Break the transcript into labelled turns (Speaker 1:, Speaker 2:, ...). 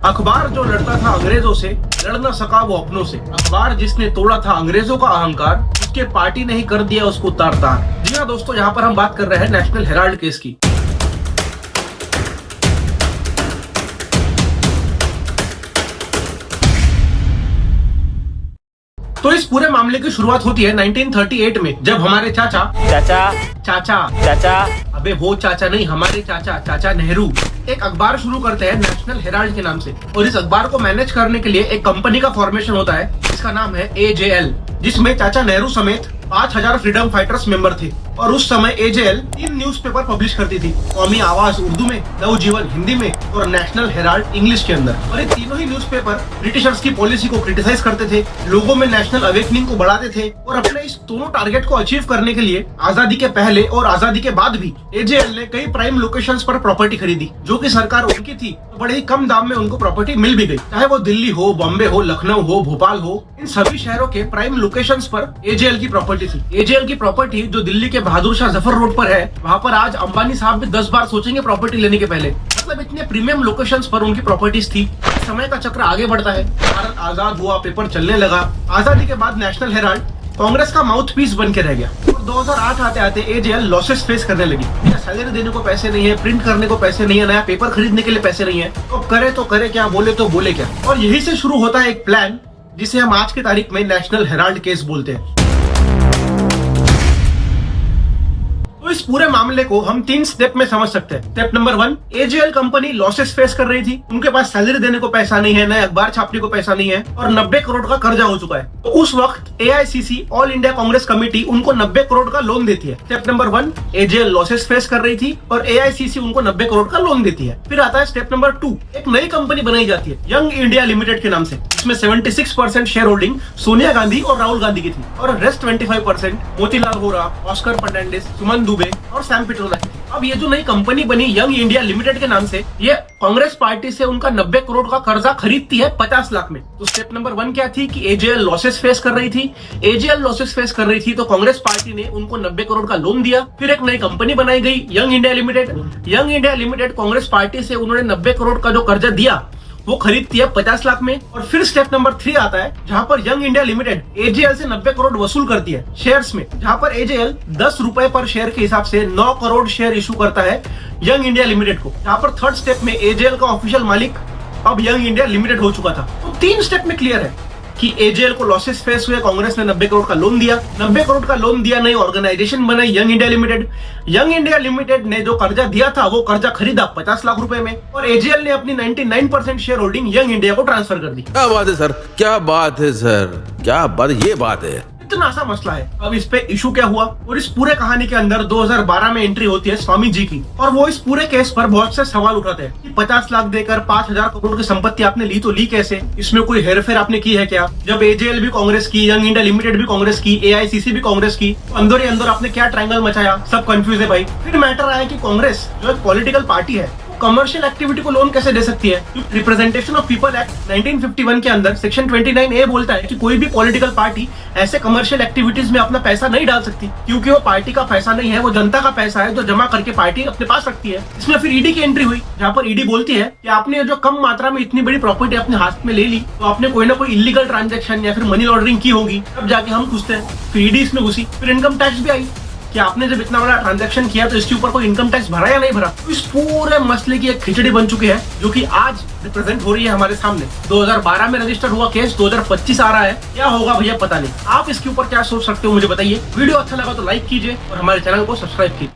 Speaker 1: अखबार जो लड़ता था अंग्रेजों से, लड़ न सका वो अपनों से। अखबार जिसने तोड़ा था अंग्रेजों का अहंकार, उसके पार्टी ने ही कर दिया उसको तार-तार। जी हाँ दोस्तों, यहाँ पर हम बात कर रहे हैं नेशनल हेराल्ड केस की। तो इस पूरे मामले की शुरुआत होती है 1938 में, जब हमारे चाचा अबे वो चाचा नहीं, हमारे चाचा नेहरू एक अखबार शुरू करते हैं नेशनल हेराल्ड के नाम से। और इस अखबार को मैनेज करने के लिए एक कंपनी का फॉर्मेशन होता है जिसका नाम है AJL, जिसमें चाचा नेहरू समेत 5000 फ्रीडम फाइटर्स मेंबर थे। और उस समय AJL 3 न्यूज़पेपर पब्लिश करती थी, कौमी आवाज उर्दू में, नवजीवन हिंदी में और नेशनल हेराल्ड इंग्लिश के अंदर। और ये तीनों ही न्यूज़पेपर ब्रिटिशर्स की पॉलिसी को क्रिटिसाइज करते थे, लोगों में नेशनल अवेकनिंग को बढ़ाते थे। और अपने इस दोनों टारगेट को अचीव करने के लिए आजादी के पहले और आजादी के बाद भी AJL ने कई प्राइम लोकेशंस पर प्रॉपर्टी खरीदी, जो कि सरकार उनकी थी, तो बड़े ही कम दाम में उनको प्रॉपर्टी मिल भी गई। चाहे वो दिल्ली हो, बॉम्बे हो, लखनऊ हो, भोपाल हो, इन सभी शहरों के प्राइम लोकेशंस पर AJL की प्रॉपर्टी थी। AJL की प्रॉपर्टी जो दिल्ली के बहादुर शाह जफर रोड पर है, वहाँ पर आज अंबानी साहब भी 10 बार सोचेंगे प्रॉपर्टी लेने के पहले। मतलब इतने प्रीमियम लोकेशंस पर उनकी प्रॉपर्टीज थी। समय का चक्र आगे बढ़ता है, भारत आजाद हुआ, पेपर चलने लगा। आजादी के बाद नेशनल हेराल्ड कांग्रेस का माउथ पीस बन के रह गया। और 2008 आते आते AJL लॉसेस फेस करने लगी। सैलरी देने को पैसे नहीं है, प्रिंट करने को पैसे नहीं है, नया पेपर खरीदने के लिए पैसे नहीं है, तो करे क्या, बोले तो बोले क्या। और यही से शुरू होता है एक प्लान जिसे हम आज की तारीख में नेशनल हेराल्ड केस बोलते हैं। तो इस पूरे मामले को हम 3 स्टेप में समझ सकते हैं। Step number 1, AJL company losses face कर रही थी, उनके पास सैलरी देने को पैसा नहीं है, नए अखबार छापने को पैसा नहीं है और 90 करोड़ का कर्जा हो चुका है। तो उस वक्त AICC all India Congress committee उनको 90 करोड़ का लोन देती है। Step number 1, AJL losses face कर रही थी और AICC उनको 90 करोड़ का लोन देती है। फिर आता है स्टेप नंबर 2, एक नई कंपनी बनाई जाती है यंग इंडिया लिमिटेड के नाम से, जिसमें 76% शेयर होल्डिंग सोनिया गांधी और राहुल गांधी की थी और रेस्ट 25% मोतीलाल वोरा, ऑस्कर फर्नांडिस, सुमन दुबे और सैम पिट्रोदा की थी। अब ये जो नई कंपनी बनी यंग इंडिया लिमिटेड के नाम से, ये कांग्रेस पार्टी से उनका 90 करोड़ का कर्जा खरीदती है 50 लाख में। तो स्टेप नंबर 1 क्या थी कि AJL लॉसेस फेस कर रही थी। AJL लॉसेस फेस कर रही थी तो कांग्रेस पार्टी ने उनको 90 करोड़ का लोन दिया। फिर एक नई कंपनी बनाई गई young India limited. Young India limited Congress party से उन्होंने 90 करोड़ का जो कर्जा दिया वो खरीदती है 50 लाख में। और फिर स्टेप नंबर 3 आता है, जहां पर यंग इंडिया लिमिटेड AJL से 90 करोड़ वसूल करती है शेयर्स में, जहां पर AJL 10 रुपए पर शेयर के हिसाब से 9 करोड़ शेयर इशू करता है यंग इंडिया लिमिटेड को। जहां पर थर्ड स्टेप में AJL का ऑफिशियल मालिक अब यंग इंडिया लिमिटेड हो चुका था। तो 3 स्टेप में क्लियर है कि AJL को लॉसेस फेस हुए, कांग्रेस ने 90 करोड़ का लोन दिया, 90 करोड़ का लोन दिया, नई ऑर्गेनाइजेशन बनाई young India limited. Young India limited ने जो कर्जा दिया था वो कर्जा खरीदा 50 लाख रुपए में और AJL ने अपनी 99% शेयर होल्डिंग यंग इंडिया को ट्रांसफर कर दी।
Speaker 2: क्या बात है सर, क्या बात है सर, क्या बात, ये बात है।
Speaker 1: इतना सा मसला है। अब इस पे इशू क्या हुआ, और इस पूरे कहानी के अंदर 2012 में एंट्री होती है स्वामी जी की, और वो इस पूरे केस पर बहुत से सवाल उठाते हैं कि 50 लाख देकर 5000 करोड़ की संपत्ति आपने ली तो ली कैसे, इसमें कोई हेरफेर आपने की है क्या? जब AJL भी कांग्रेस की, यंग इंडिया लिमिटेड भी कांग्रेस की, AICC भी कांग्रेस की, तो अंदर ही अंदर आपने क्या ट्रायंगल मचाया, सब कंफ्यूज है भाई। फिर मैटर आया कि कांग्रेस जो एक पॉलिटिकल पार्टी है, कमर्शियल एक्टिविटी को लोन कैसे दे सकती है? रिप्रेजेंटेशन ऑफ पीपल एक्ट 1951 के अंदर सेक्शन 29A बोलता है कि कोई भी पॉलिटिकल पार्टी ऐसे कमर्शियल एक्टिविटीज में अपना पैसा नहीं डाल सकती, क्योंकि वो पार्टी का पैसा नहीं है, वो जनता का पैसा है जो जमा करके पार्टी अपने पास रखती है। इसमें फिर ED की एंट्री हुई, जहाँ पर ED बोलती है कि आपने जो कम मात्रा में इतनी बड़ी प्रॉपर्टी अपने हाथ में ले ली, तो आपने कोई ना कोई इलीगल ट्रांजेक्शन या फिर मनी लॉन्ड्रिंग की होगी। तब जाके हम पूछते हैं, फिर ED इसमें घुसी। फिर इनकम टैक्स भी आई कि आपने जब इतना बड़ा ट्रांजैक्शन किया तो इसके ऊपर कोई इनकम टैक्स भरा या नहीं भरा। तो इस पूरे मसले की एक खिचड़ी बन चुकी है, जो कि आज रिप्रेजेंट हो रही है हमारे सामने। 2012 में रजिस्टर हुआ केस, 2025 आ रहा है, क्या होगा भैया पता नहीं। आप इसके ऊपर क्या सोच सकते हो मुझे बताइए। वीडियो अच्छा लगा तो लाइक कीजिए और हमारे चैनल को सब्सक्राइब कीजिए।